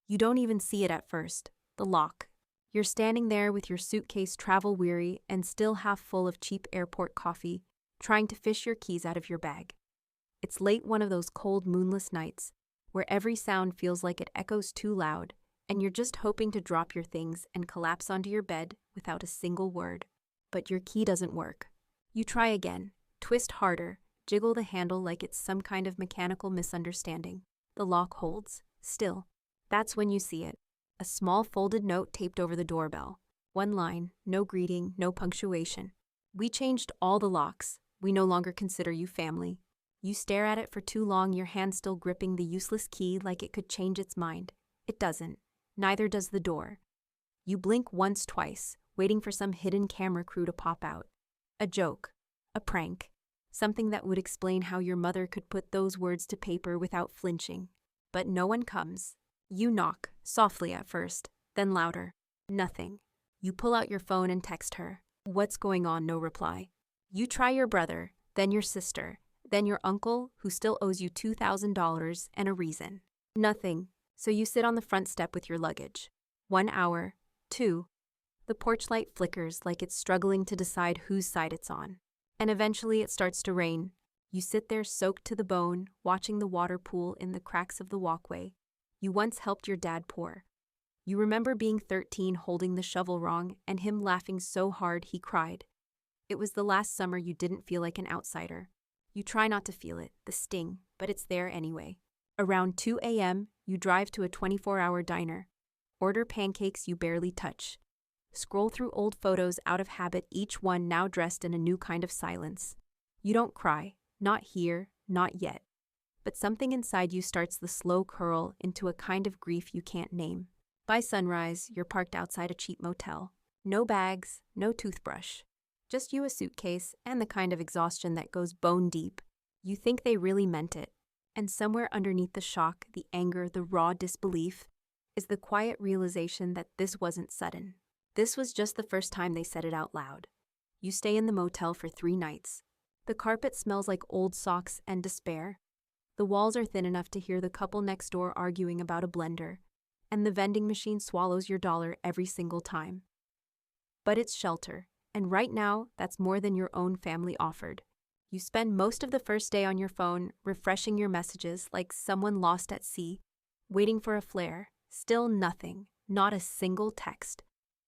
You don't even see it at first. The lock. You're standing there with your suitcase travel-weary and still half full of cheap airport coffee, trying to fish your keys out of your bag. It's late one of those cold, moonless nights, where every sound feels like it echoes too loud, and you're just hoping to drop your things and collapse onto your bed without a single word. But your key doesn't work. You try again, twist harder, jiggle the handle like it's some kind of mechanical misunderstanding. The lock holds, still. That's when you see it. A small folded note taped over the doorbell. One line, no greeting, no punctuation. We changed all the locks. We no longer consider you family. You stare at it for too long, your hand still gripping the useless key like it could change its mind. It doesn't. Neither does the door. You blink once, twice, waiting for some hidden camera crew to pop out. A joke. A prank. Something that would explain how your mother could put those words to paper without flinching. But no one comes. You knock, softly at first, then louder. Nothing. You pull out your phone and text her. What's going on? No reply. You try your brother, then your sister, then your uncle, who still owes you $2,000 and a reason. Nothing. So you sit on the front step with your luggage. 1 hour, 2. The porch light flickers like it's struggling to decide whose side it's on. And eventually it starts to rain. You sit there soaked to the bone, watching the water pool in the cracks of the walkway. You once helped your dad pour. You remember being 13, holding the shovel wrong, and him laughing so hard he cried. It was the last summer you didn't feel like an outsider. You try not to feel it, the sting, but it's there anyway. Around 2 a.m., you drive to a 24-hour diner. Order pancakes you barely touch. Scroll through old photos out of habit, each one now dressed in a new kind of silence. You don't cry, not here, not yet. But something inside you starts the slow curl into a kind of grief you can't name. By sunrise, you're parked outside a cheap motel. No bags, no toothbrush. Just you, a suitcase, and the kind of exhaustion that goes bone deep. You think they really meant it. And somewhere underneath the shock, the anger, the raw disbelief, is the quiet realization that this wasn't sudden. This was just the first time they said it out loud. You stay in the motel for 3 nights. The carpet smells like old socks and despair. The walls are thin enough to hear the couple next door arguing about a blender, and the vending machine swallows your dollar every single time. But it's shelter, and right now, that's more than your own family offered. You spend most of the first day on your phone, refreshing your messages like someone lost at sea, waiting for a flare. Still nothing, not a single text,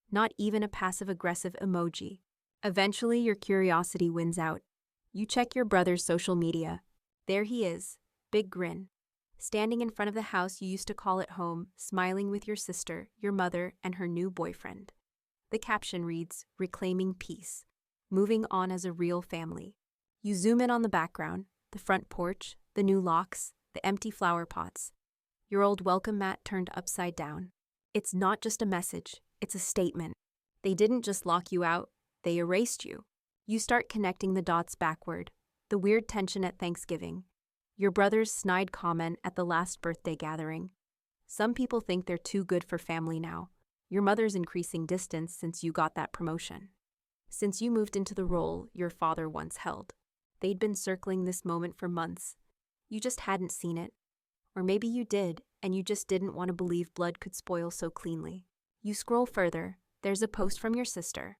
not even a passive-aggressive emoji. Eventually, your curiosity wins out. You check your brother's social media. There he is, big grin, standing in front of the house you used to call it home, smiling with your sister, your mother, and her new boyfriend. The caption reads, "Reclaiming peace, moving on as a real family." You zoom in on the background, the front porch, the new locks, the empty flower pots. Your old welcome mat turned upside down. It's not just a message, it's a statement. They didn't just lock you out, they erased you. You start connecting the dots backward. The weird tension at Thanksgiving. Your brother's snide comment at the last birthday gathering. Some people think they're too good for family now. Your mother's increasing distance since you got that promotion. Since you moved into the role your father once held. They'd been circling this moment for months. You just hadn't seen it. Or maybe you did, and you just didn't want to believe blood could spoil so cleanly. You scroll further. There's a post from your sister.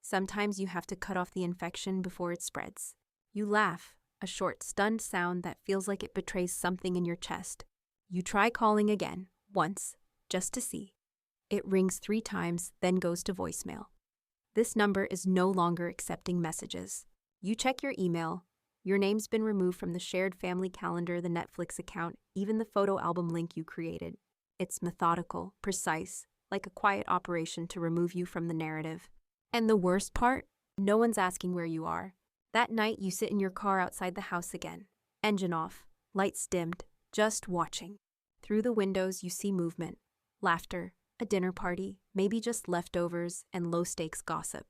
Sometimes you have to cut off the infection before it spreads. You laugh, a short, stunned sound that feels like it betrays something in your chest. You try calling again, once, just to see. It rings 3 times, then goes to voicemail. This number is no longer accepting messages. You check your email. Your name's been removed from the shared family calendar, the Netflix account, even the photo album link you created. It's methodical, precise, like a quiet operation to remove you from the narrative. And the worst part? No one's asking where you are. That night, you sit in your car outside the house again. Engine off, lights dimmed, just watching. Through the windows, you see movement, laughter, a dinner party, maybe just leftovers, and low-stakes gossip.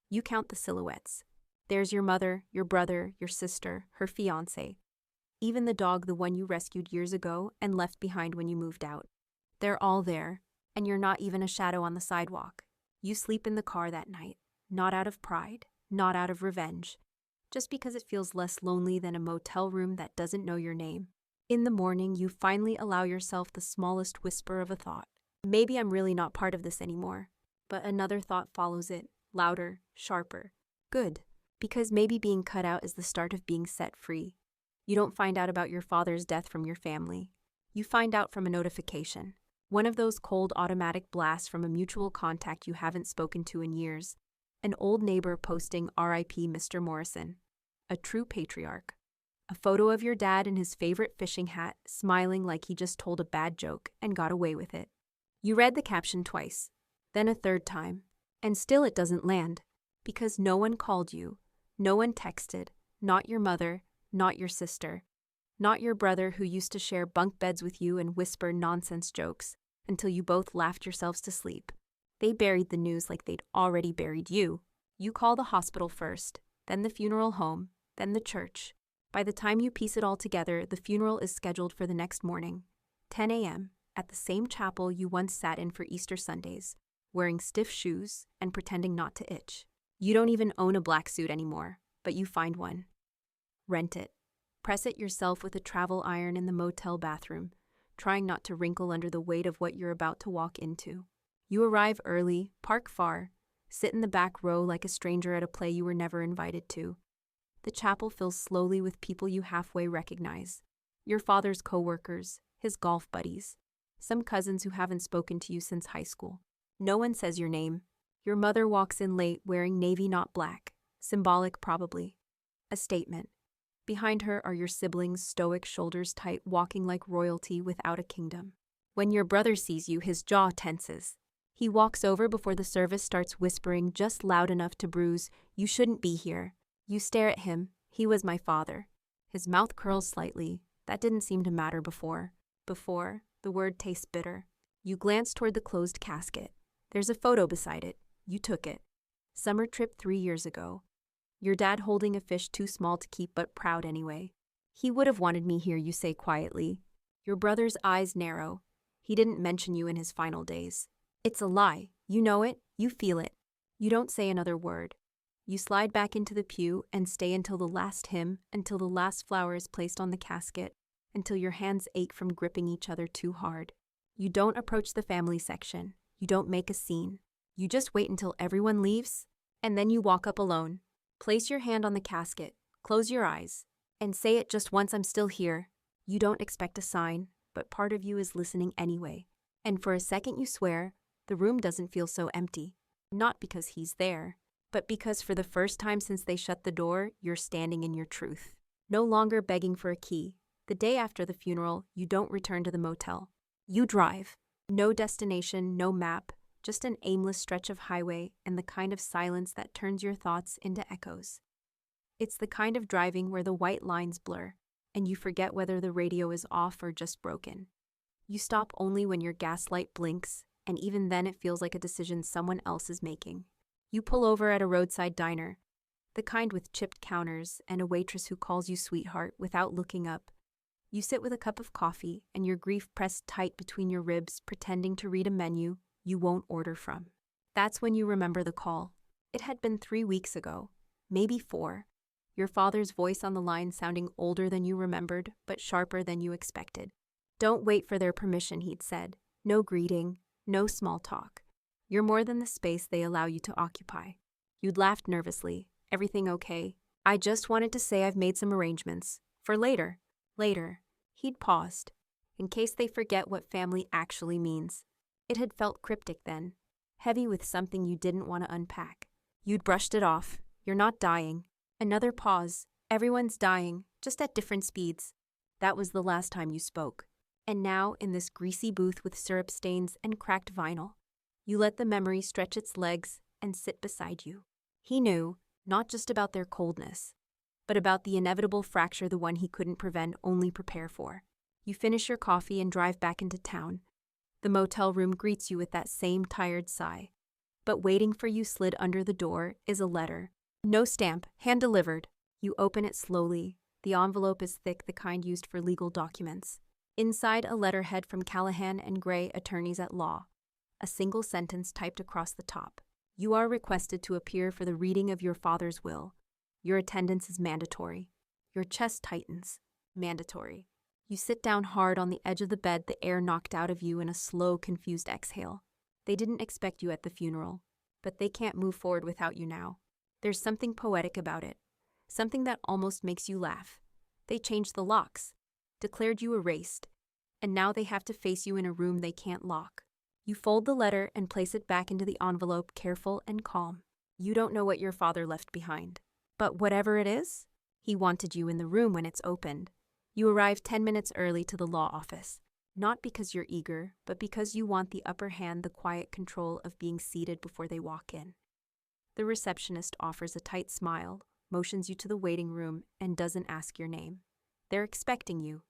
You count the silhouettes. There's your mother, your brother, your sister, her fiancé. Even the dog, the one you rescued years ago and left behind when you moved out. They're all there, and you're not even a shadow on the sidewalk. You sleep in the car that night, not out of pride, not out of revenge, just because it feels less lonely than a motel room that doesn't know your name. In the morning, you finally allow yourself the smallest whisper of a thought. Maybe I'm really not part of this anymore. But another thought follows it, louder, sharper. Good, because maybe being cut out is the start of being set free. You don't find out about your father's death from your family. You find out from a notification. One of those cold automatic blasts from a mutual contact you haven't spoken to in years. An old neighbor posting R.I.P. Mr. Morrison. A true patriarch. A photo of your dad in his favorite fishing hat, smiling like he just told a bad joke and got away with it. You read the caption twice, then a third time, and still it doesn't land. Because no one called you, no one texted, not your mother, not your sister, not your brother who used to share bunk beds with you and whisper nonsense jokes until you both laughed yourselves to sleep. They buried the news like they'd already buried you. You call the hospital first, then the funeral home, then the church. By the time you piece it all together, the funeral is scheduled for the next morning, 10 a.m., at the same chapel you once sat in for Easter Sundays, wearing stiff shoes and pretending not to itch. You don't even own a black suit anymore, but you find one. Rent it. Press it yourself with a travel iron in the motel bathroom, trying not to wrinkle under the weight of what you're about to walk into. You arrive early, park far, sit in the back row like a stranger at a play you were never invited to. The chapel fills slowly with people you halfway recognize. Your father's co-workers, his golf buddies, some cousins who haven't spoken to you since high school. No one says your name. Your mother walks in late wearing navy not black, symbolic probably. A statement. Behind her are your siblings, stoic, shoulders tight, walking like royalty without a kingdom. When your brother sees you, his jaw tenses. He walks over before the service starts, whispering just loud enough to bruise, "You shouldn't be here." You stare at him. He was my father. His mouth curls slightly. That didn't seem to matter before. Before, the word tastes bitter. You glance toward the closed casket. There's a photo beside it. You took it. Summer trip 3 years ago. Your dad holding a fish too small to keep but proud anyway. He would have wanted me here, you say quietly. Your brother's eyes narrow. He didn't mention you in his final days. It's a lie. You know it. You feel it. You don't say another word. You slide back into the pew and stay until the last hymn, until the last flower is placed on the casket, until your hands ache from gripping each other too hard. You don't approach the family section. You don't make a scene. You just wait until everyone leaves, and then you walk up alone. Place your hand on the casket, close your eyes, and say it just once, "I'm still here." You don't expect a sign, but part of you is listening anyway. And for a second you swear, the room doesn't feel so empty. Not because he's there, but because for the first time since they shut the door, you're standing in your truth. No longer begging for a key. The day after the funeral, you don't return to the motel. You drive. No destination, no map, just an aimless stretch of highway and the kind of silence that turns your thoughts into echoes. It's the kind of driving where the white lines blur, and you forget whether the radio is off or just broken. You stop only when your gas light blinks, and even then it feels like a decision someone else is making. You pull over at a roadside diner, the kind with chipped counters and a waitress who calls you sweetheart without looking up. You sit with a cup of coffee and your grief pressed tight between your ribs, pretending to read a menu you won't order from. That's when you remember the call. It had been 3 weeks ago, maybe 4. Your father's voice on the line sounding older than you remembered, but sharper than you expected. "Don't wait for their permission," he'd said. "No greeting, no small talk. You're more than the space they allow you to occupy." You'd laughed nervously. "Everything okay? I just wanted to say I've made some arrangements. For later." Later. He'd paused, in case they forget what family actually means. It had felt cryptic then, heavy with something you didn't want to unpack. You'd brushed it off. You're not dying. Another pause. Everyone's dying, just at different speeds. That was the last time you spoke. And now, in this greasy booth with syrup stains and cracked vinyl, you let the memory stretch its legs and sit beside you. He knew, not just about their coldness, but about the inevitable fracture, the one he couldn't prevent, only prepare for. You finish your coffee and drive back into town. The motel room greets you with that same tired sigh. But waiting for you slid under the door is a letter. No stamp, hand-delivered. You open it slowly. The envelope is thick, the kind used for legal documents. Inside, a letterhead from Callahan and Gray, attorneys at law. A single sentence typed across the top. You are requested to appear for the reading of your father's will. Your attendance is mandatory. Your chest tightens. Mandatory. You sit down hard on the edge of the bed, the air knocked out of you in a slow, confused exhale. They didn't expect you at the funeral, but they can't move forward without you now. There's something poetic about it, something that almost makes you laugh. They changed the locks, declared you erased, and now they have to face you in a room they can't lock. You fold the letter and place it back into the envelope, careful and calm. You don't know what your father left behind. But whatever it is, he wanted you in the room when it's opened. You arrive 10 minutes early to the law office, not because you're eager, but because you want the upper hand, the quiet control of being seated before they walk in. The receptionist offers a tight smile, motions you to the waiting room, and doesn't ask your name. They're expecting you.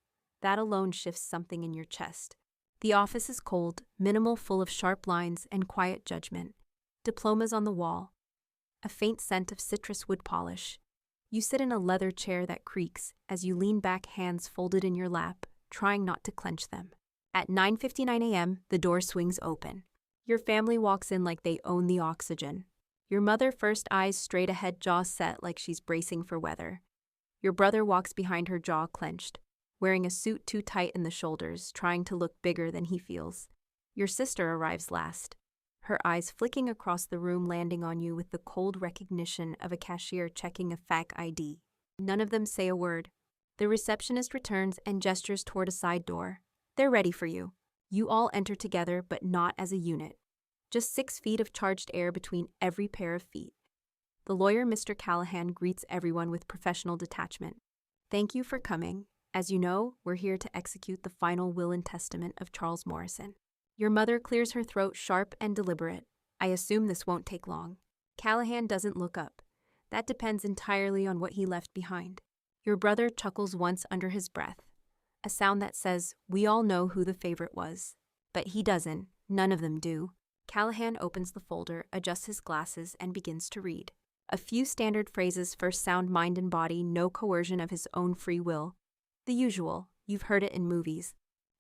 That alone shifts something in your chest. The office is cold, minimal, full of sharp lines and quiet judgment. Diplomas on the wall. A faint scent of citrus wood polish. You sit in a leather chair that creaks as you lean back, hands folded in your lap, trying not to clench them. At 9:59 a.m., the door swings open. Your family walks in like they own the oxygen. Your mother first, eyes straight ahead, jaw set like she's bracing for weather. Your brother walks behind her, jaw clenched, wearing a suit too tight in the shoulders, trying to look bigger than he feels. Your sister arrives last, her eyes flicking across the room, landing on you with the cold recognition of a cashier checking a fake ID. None of them say a word. The receptionist returns and gestures toward a side door. They're ready for you. You all enter together, but not as a unit. Just 6 feet of charged air between every pair of feet. The lawyer, Mr. Callahan, greets everyone with professional detachment. Thank you for coming. As you know, we're here to execute the final will and testament of Charles Morrison. Your mother clears her throat, sharp and deliberate. I assume this won't take long. Callahan doesn't look up. That depends entirely on what he left behind. Your brother chuckles once under his breath, a sound that says, we all know who the favorite was. But he doesn't. None of them do. Callahan opens the folder, adjusts his glasses, and begins to read. A few standard phrases: first, sound mind and body, no coercion of his own free will. The usual. You've heard it in movies.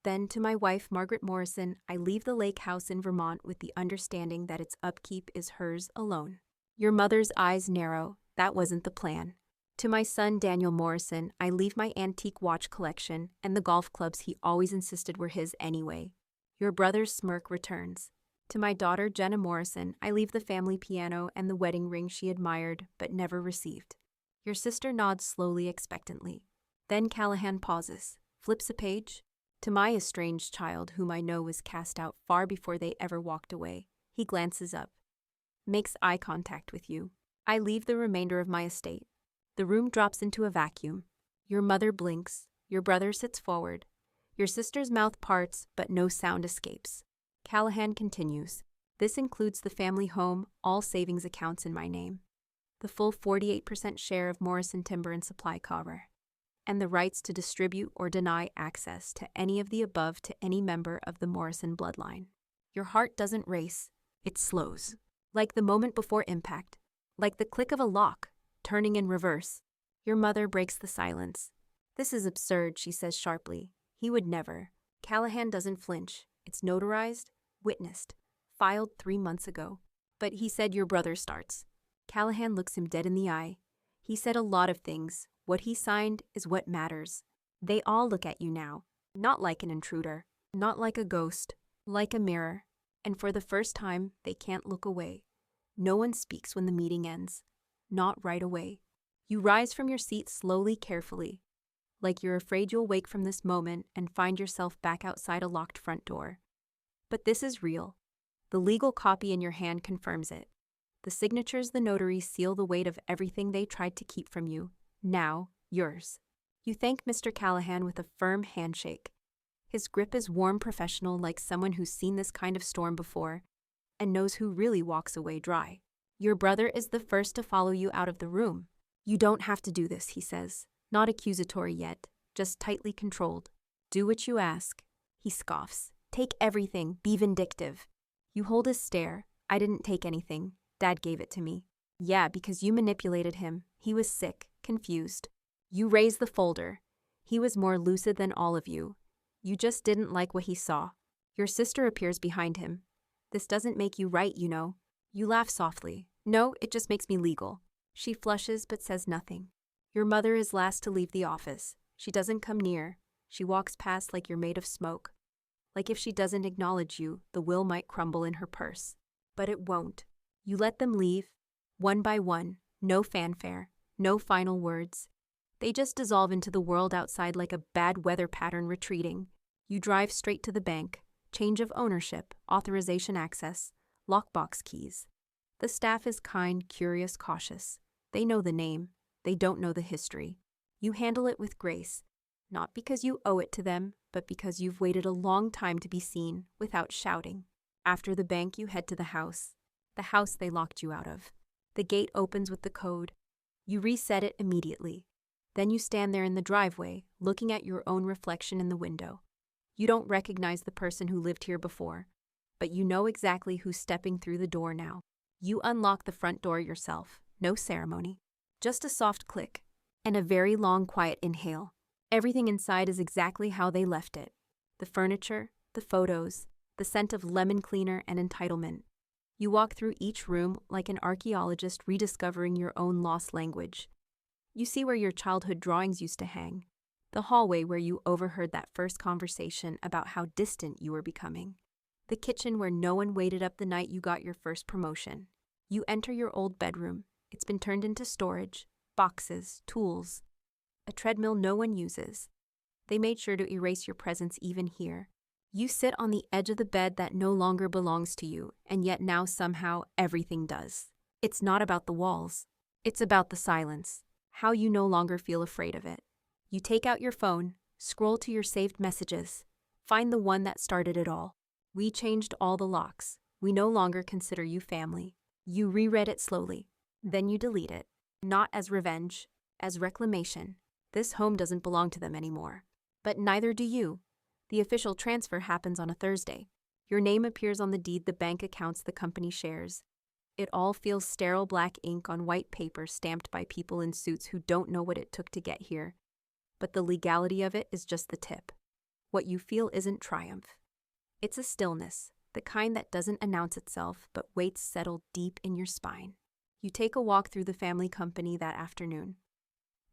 Then, to my wife, Margaret Morrison, I leave the lake house in Vermont with the understanding that its upkeep is hers alone. Your mother's eyes narrow. That wasn't the plan. To my son, Daniel Morrison, I leave my antique watch collection and the golf clubs he always insisted were his anyway. Your brother's smirk returns. To my daughter, Jenna Morrison, I leave the family piano and the wedding ring she admired but never received. Your sister nods slowly, expectantly. Then Callahan pauses, flips a page. To my estranged child, whom I know was cast out far before they ever walked away, he glances up, makes eye contact with you. I leave the remainder of my estate. The room drops into a vacuum. Your mother blinks. Your brother sits forward. Your sister's mouth parts, but no sound escapes. Callahan continues. This includes the family home, all savings accounts in my name, the full 48% share of Morrison Timber and Supply Cover, and the rights to distribute or deny access to any of the above to any member of the Morrison bloodline. Your heart doesn't race, it slows. Like the moment before impact, like the click of a lock, turning in reverse. Your mother breaks the silence. This is absurd, she says sharply. He would never. Callahan doesn't flinch. It's notarized, witnessed, filed 3 months ago. But he said your brother starts. Callahan looks him dead in the eye. He said a lot of things. What he signed is what matters. They all look at you now, not like an intruder, not like a ghost, like a mirror. And for the first time, they can't look away. No one speaks when the meeting ends. Not right away. You rise from your seat slowly, carefully, like you're afraid you'll wake from this moment and find yourself back outside a locked front door. But this is real. The legal copy in your hand confirms it. The signatures, the notary, seal the weight of everything they tried to keep from you. Now, yours. You thank Mr. Callahan with a firm handshake. His grip is warm, professional, like someone who's seen this kind of storm before and knows who really walks away dry. Your brother is the first to follow you out of the room. You don't have to do this, he says. Not accusatory yet, just tightly controlled. Do what you ask. He scoffs. Take everything, be vindictive. You hold his stare. I didn't take anything. Dad gave it to me. Yeah, because you manipulated him. He was sick, confused. You raise the folder. He was more lucid than all of you. You just didn't like what he saw. Your sister appears behind him. This doesn't make you right, you know. You laugh softly. No, it just makes me legal. She flushes but says nothing. Your mother is last to leave the office. She doesn't come near. She walks past like you're made of smoke. Like if she doesn't acknowledge you, the will might crumble in her purse. But it won't. You let them leave, one by one, no fanfare, no final words. They just dissolve into the world outside like a bad weather pattern retreating. You drive straight to the bank, change of ownership, authorization access, lockbox keys. The staff is kind, curious, cautious. They know the name. They don't know the history. You handle it with grace, not because you owe it to them, but because you've waited a long time to be seen without shouting. After the bank, you head to the house they locked you out of. The gate opens with the code. You reset it immediately. Then you stand there in the driveway, looking at your own reflection in the window. You don't recognize the person who lived here before, but you know exactly who's stepping through the door now. You unlock the front door yourself, no ceremony. Just a soft click, and a very long, quiet inhale. Everything inside is exactly how they left it. The furniture, the photos, the scent of lemon cleaner and entitlement. You walk through each room like an archaeologist rediscovering your own lost language. You see where your childhood drawings used to hang, the hallway where you overheard that first conversation about how distant you were becoming, the kitchen where no one waited up the night you got your first promotion. You enter your old bedroom. It's been turned into storage, boxes, tools, a treadmill no one uses. They made sure to erase your presence even here. You sit on the edge of the bed that no longer belongs to you, and yet now somehow everything does. It's not about the walls. It's about the silence, how you no longer feel afraid of it. You take out your phone, scroll to your saved messages, find the one that started it all. We changed all the locks. We no longer consider you family. You reread it slowly. Then you delete it. Not as revenge, as reclamation. This home doesn't belong to them anymore. But neither do you. The official transfer happens on a Thursday. Your name appears on the deed, the bank accounts the company shares. It all feels sterile black ink on white paper stamped by people in suits who don't know what it took to get here. But the legality of it is just the tip. What you feel isn't triumph. It's a stillness, the kind that doesn't announce itself but waits settled deep in your spine. You take a walk through the family company that afternoon.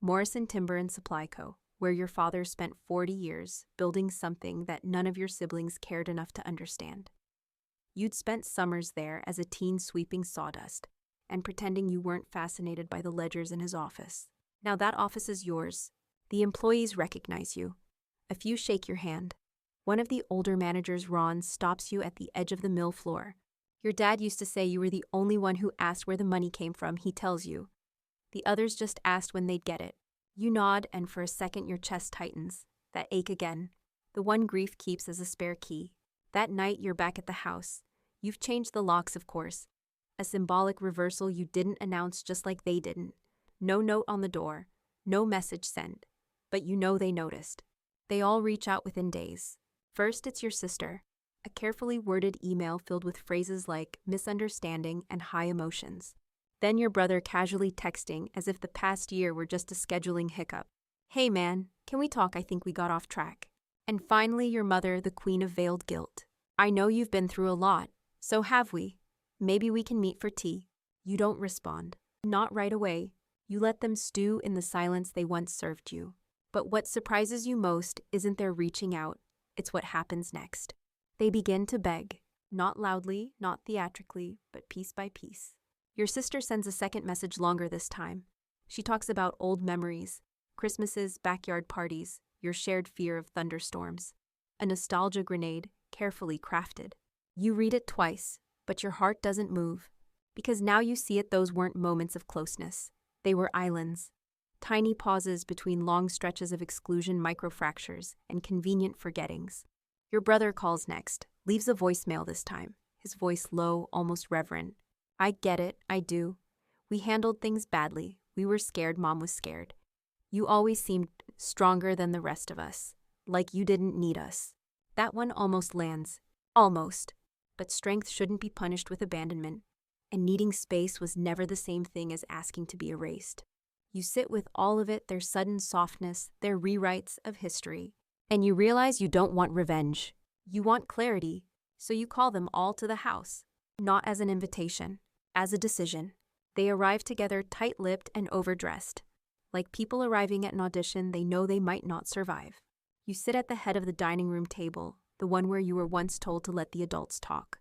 Morrison Timber and Supply Co., where your father spent 40 years building something that none of your siblings cared enough to understand. You'd spent summers there as a teen sweeping sawdust and pretending you weren't fascinated by the ledgers in his office. Now that office is yours. The employees recognize you. A few shake your hand. One of the older managers, Ron, stops you at the edge of the mill floor. Your dad used to say you were the only one who asked where the money came from, he tells you. The others just asked when they'd get it. You nod, and for a second your chest tightens. That ache again. The one grief keeps as a spare key. That night you're back at the house. You've changed the locks, of course. A symbolic reversal you didn't announce, just like they didn't. No note on the door. No message sent. But you know they noticed. They all reach out within days. First, it's your sister. A carefully worded email filled with phrases like misunderstanding and high emotions. Then your brother casually texting as if the past year were just a scheduling hiccup. Hey man, can we talk? I think we got off track. And finally your mother, the queen of veiled guilt. I know you've been through a lot. So have we. Maybe we can meet for tea. You don't respond. Not right away. You let them stew in the silence they once served you. But what surprises you most isn't their reaching out. It's what happens next. They begin to beg. Not loudly, not theatrically, but piece by piece. Your sister sends a second message, longer this time. She talks about old memories, Christmases, backyard parties, your shared fear of thunderstorms. A nostalgia grenade, carefully crafted. You read it twice, but your heart doesn't move. Because now you see it, those weren't moments of closeness. They were islands. Tiny pauses between long stretches of exclusion, microfractures, and convenient forgettings. Your brother calls next, leaves a voicemail this time, his voice low, almost reverent. I get it, I do. We handled things badly. We were scared, Mom was scared. You always seemed stronger than the rest of us, like you didn't need us. That one almost lands. Almost. But strength shouldn't be punished with abandonment, and needing space was never the same thing as asking to be erased. You sit with all of it, their sudden softness, their rewrites of history, and you realize you don't want revenge. You want clarity, so you call them all to the house, not as an invitation, as a decision. They arrive together tight-lipped and overdressed, like people arriving at an audition they know they might not survive. You sit at the head of the dining room table, the one where you were once told to let the adults talk.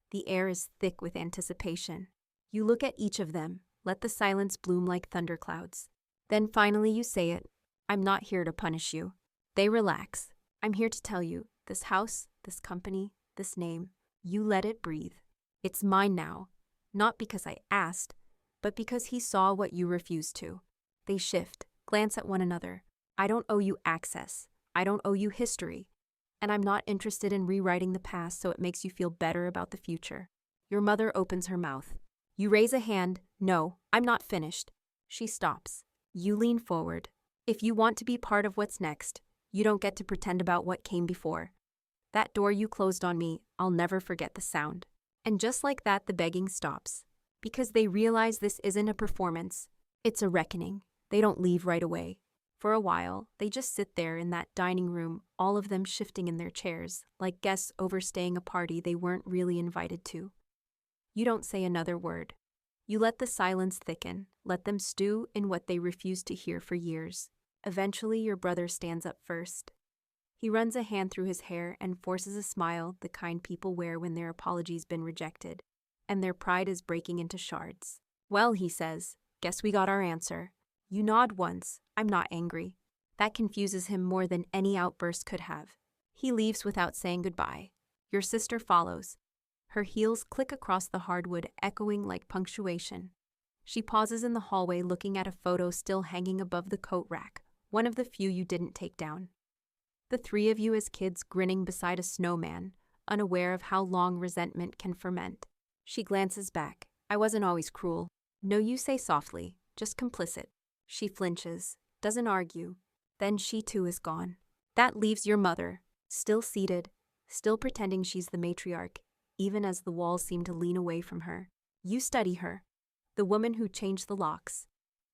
The air is thick with anticipation. You look at each of them, let the silence bloom like thunderclouds. Then finally you say it, "I'm not here to punish you." They relax. "I'm here to tell you, this house, this company, this name, you let it breathe. It's mine now, not because I asked, but because he saw what you refused to." They shift, glance at one another. "I don't owe you access. I don't owe you history. And I'm not interested in rewriting the past so it makes you feel better about the future." Your mother opens her mouth. You raise a hand. "No, I'm not finished." She stops. You lean forward. "If you want to be part of what's next, you don't get to pretend about what came before. That door you closed on me, I'll never forget the sound." And just like that, the begging stops. Because they realize this isn't a performance. It's a reckoning. They don't leave right away. For a while, they just sit there in that dining room, all of them shifting in their chairs, like guests overstaying a party they weren't really invited to. You don't say another word. You let the silence thicken, let them stew in what they refused to hear for years. Eventually, your brother stands up first. He runs a hand through his hair and forces a smile, the kind people wear when their apology's been rejected, and their pride is breaking into shards. "Well," he says, "guess we got our answer." You nod once. "I'm not angry." That confuses him more than any outburst could have. He leaves without saying goodbye. Your sister follows. Her heels click across the hardwood, echoing like punctuation. She pauses in the hallway looking at a photo still hanging above the coat rack, one of the few you didn't take down. The three of you as kids grinning beside a snowman, unaware of how long resentment can ferment. She glances back. "I wasn't always cruel." "No," you say softly, "just complicit." She flinches, doesn't argue. Then she too is gone. That leaves your mother, still seated, still pretending she's the matriarch, even as the walls seem to lean away from her. You study her, the woman who changed the locks,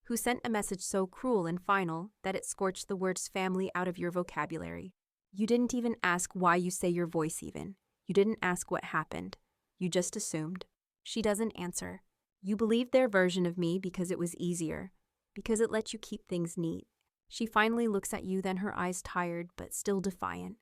who sent a message so cruel and final that it scorched the words family out of your vocabulary. You didn't even ask why you say your voice even. You didn't ask what happened. You just assumed. She doesn't answer. You believed their version of me because it was easier, because it let you keep things neat. She finally looks at you, then her eyes tired but still defiant.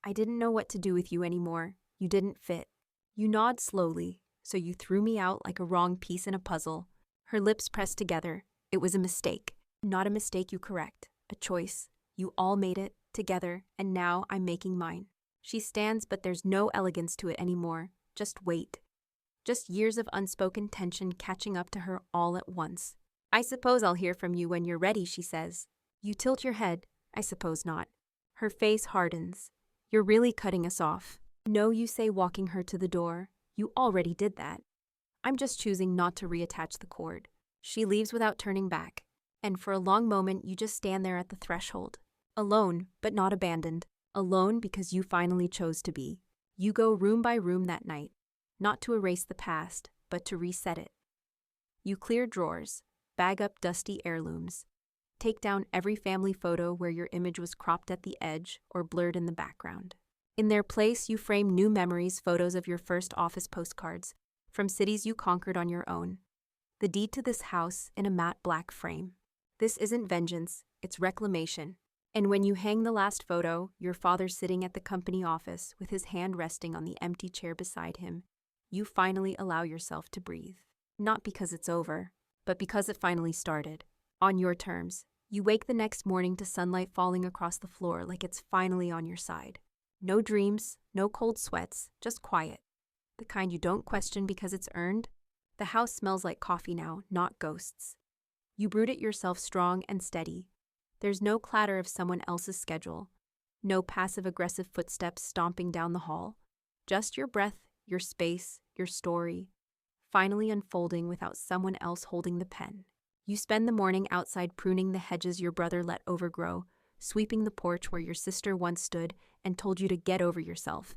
"I didn't know what to do with you anymore. You didn't fit." You nod slowly. "So you threw me out like a wrong piece in a puzzle." Her lips press together. "It was a mistake." "Not a mistake you correct. A choice. You all made it, together, and now I'm making mine." She stands, but there's no elegance to it anymore. Just weight. Just years of unspoken tension catching up to her all at once. "I suppose I'll hear from you when you're ready," she says. You tilt your head. "I suppose not." Her face hardens. "You're really cutting us off." "No," you say, walking her to the door. "You already did that. I'm just choosing not to reattach the cord." She leaves without turning back. And for a long moment, you just stand there at the threshold. Alone, but not abandoned. Alone because you finally chose to be. You go room by room that night. Not to erase the past, but to reset it. You clear drawers. Bag up dusty heirlooms. Take down every family photo where your image was cropped at the edge or blurred in the background. In their place, you frame new memories, photos of your first office postcards, from cities you conquered on your own. The deed to this house in a matte black frame. This isn't vengeance, it's reclamation. And when you hang the last photo, your father sitting at the company office with his hand resting on the empty chair beside him, you finally allow yourself to breathe. Not because it's over, but because it finally started. On your terms. You wake the next morning to sunlight falling across the floor like it's finally on your side. No dreams, no cold sweats, just quiet. The kind you don't question because it's earned. The house smells like coffee now, not ghosts. You brewed it yourself strong and steady. There's no clatter of someone else's schedule. No passive-aggressive footsteps stomping down the hall. Just your breath, your space, your story, finally unfolding without someone else holding the pen. You spend the morning outside pruning the hedges your brother let overgrow, sweeping the porch where your sister once stood and told you to get over yourself,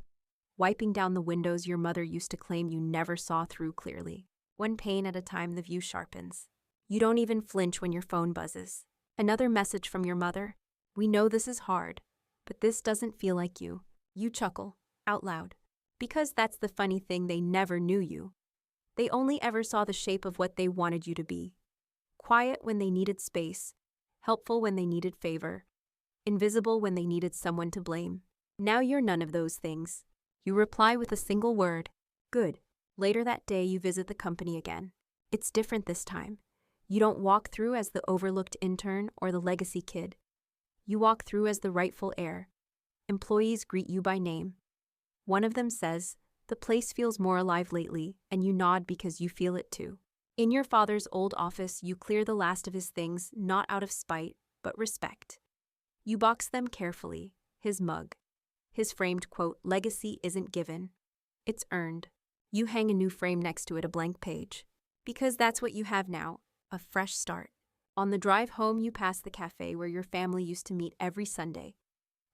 wiping down the windows your mother used to claim you never saw through clearly. One pane at a time, the view sharpens. You don't even flinch when your phone buzzes. Another message from your mother. "We know this is hard, but this doesn't feel like you." You chuckle, out loud. Because that's the funny thing, they never knew you. They only ever saw the shape of what they wanted you to be. Quiet when they needed space, helpful when they needed favor, invisible when they needed someone to blame. Now you're none of those things. You reply with a single word, good. Later that day, you visit the company again. It's different this time. You don't walk through as the overlooked intern or the legacy kid. You walk through as the rightful heir. Employees greet you by name. One of them says, "The place feels more alive lately," and you nod because you feel it too. In your father's old office, you clear the last of his things, not out of spite, but respect. You box them carefully, his mug, his framed quote, "Legacy isn't given, it's earned." You hang a new frame next to it, a blank page. Because that's what you have now, a fresh start. On the drive home, you pass the cafe where your family used to meet every Sunday.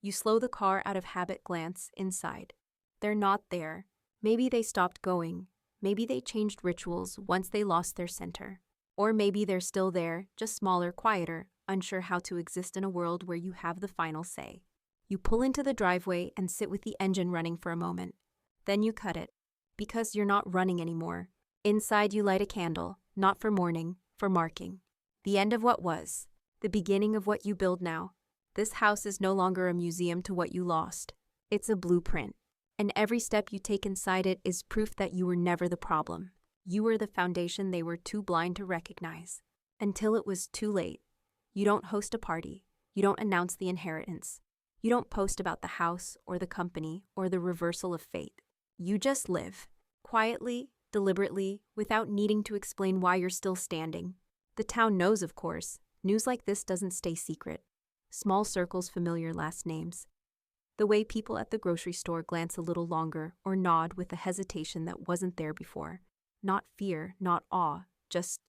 You slow the car out of habit, glance inside. They're not there. Maybe they stopped going. Maybe they changed rituals once they lost their center. Or maybe they're still there, just smaller, quieter, unsure how to exist in a world where you have the final say. You pull into the driveway and sit with the engine running for a moment. Then you cut it. Because you're not running anymore. Inside, you light a candle, not for mourning, for marking. The end of what was. The beginning of what you build now. This house is no longer a museum to what you lost. It's a blueprint. And every step you take inside it is proof that you were never the problem. You were the foundation they were too blind to recognize. Until it was too late. You don't host a party. You don't announce the inheritance. You don't post about the house or the company or the reversal of fate. You just live. Quietly, deliberately, without needing to explain why you're still standing. The town knows, of course. News like this doesn't stay secret. Small circles, familiar last names. The way people at the grocery store glance a little longer or nod with a hesitation that wasn't there before. Not fear, not awe, just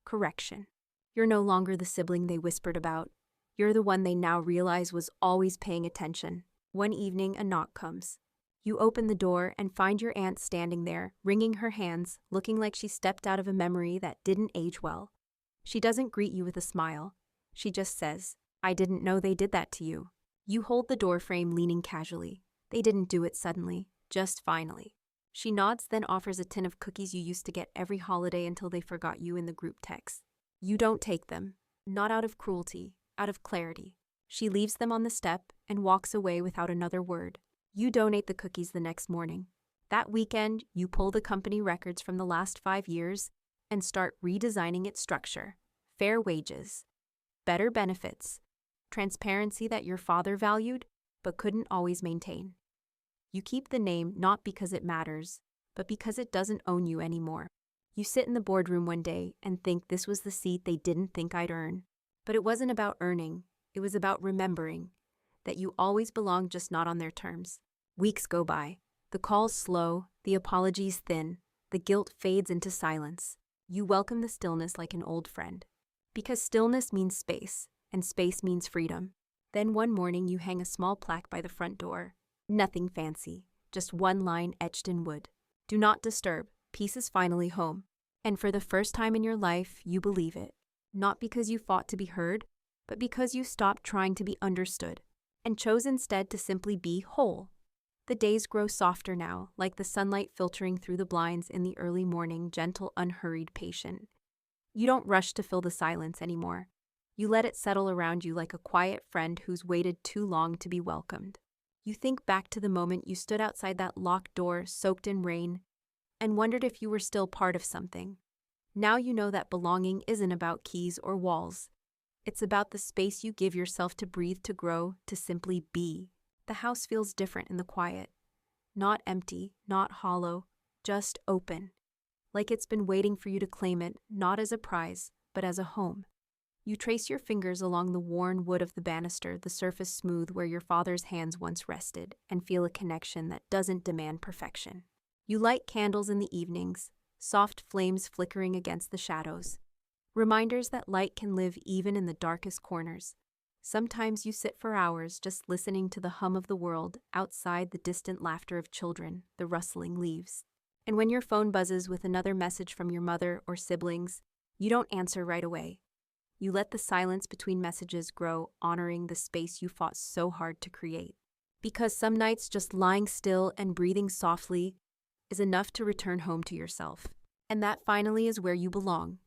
correction. You're no longer the sibling they whispered about. You're the one they now realize was always paying attention. One evening, a knock comes. You open the door and find your aunt standing there, wringing her hands, looking like she stepped out of a memory that didn't age well. She doesn't greet you with a smile. She just says, "I didn't know they did that to you." You hold the door frame, leaning casually. They didn't do it suddenly, just finally. She nods, then offers a tin of cookies you used to get every holiday until they forgot you in the group text. You don't take them, not out of cruelty, out of clarity. She leaves them on the step and walks away without another word. You donate the cookies the next morning. That weekend, you pull the company records from the last 5 years and start redesigning its structure. Fair wages, better benefits, transparency that your father valued but couldn't always maintain. You keep the name not because it matters, but because it doesn't own you anymore. You sit in the boardroom one day and think this was the seat they didn't think I'd earn. But it wasn't about earning, it was about remembering that you always belonged, just not on their terms. Weeks go by. The calls slow, the apologies thin, the guilt fades into silence. You welcome the stillness like an old friend. Because stillness means space, and space means freedom. Then one morning you hang a small plaque by the front door. Nothing fancy, just one line etched in wood. Do not disturb, peace is finally home. And for the first time in your life, you believe it. Not because you fought to be heard, but because you stopped trying to be understood, and chose instead to simply be whole. The days grow softer now, like the sunlight filtering through the blinds in the early morning, gentle, unhurried, patient. You don't rush to fill the silence anymore. You let it settle around you like a quiet friend who's waited too long to be welcomed. You think back to the moment you stood outside that locked door, soaked in rain, and wondered if you were still part of something. Now you know that belonging isn't about keys or walls. It's about the space you give yourself to breathe, to grow, to simply be. The house feels different in the quiet. Not empty, not hollow, just open. Like it's been waiting for you to claim it, not as a prize, but as a home. You trace your fingers along the worn wood of the banister, the surface smooth where your father's hands once rested, and feel a connection that doesn't demand perfection. You light candles in the evenings, soft flames flickering against the shadows. Reminders that light can live even in the darkest corners. Sometimes you sit for hours just listening to the hum of the world, outside the distant laughter of children, the rustling leaves. And when your phone buzzes with another message from your mother or siblings, you don't answer right away. You let the silence between messages grow, honoring the space you fought so hard to create. Because some nights just lying still and breathing softly is enough to return home to yourself. And that finally is where you belong.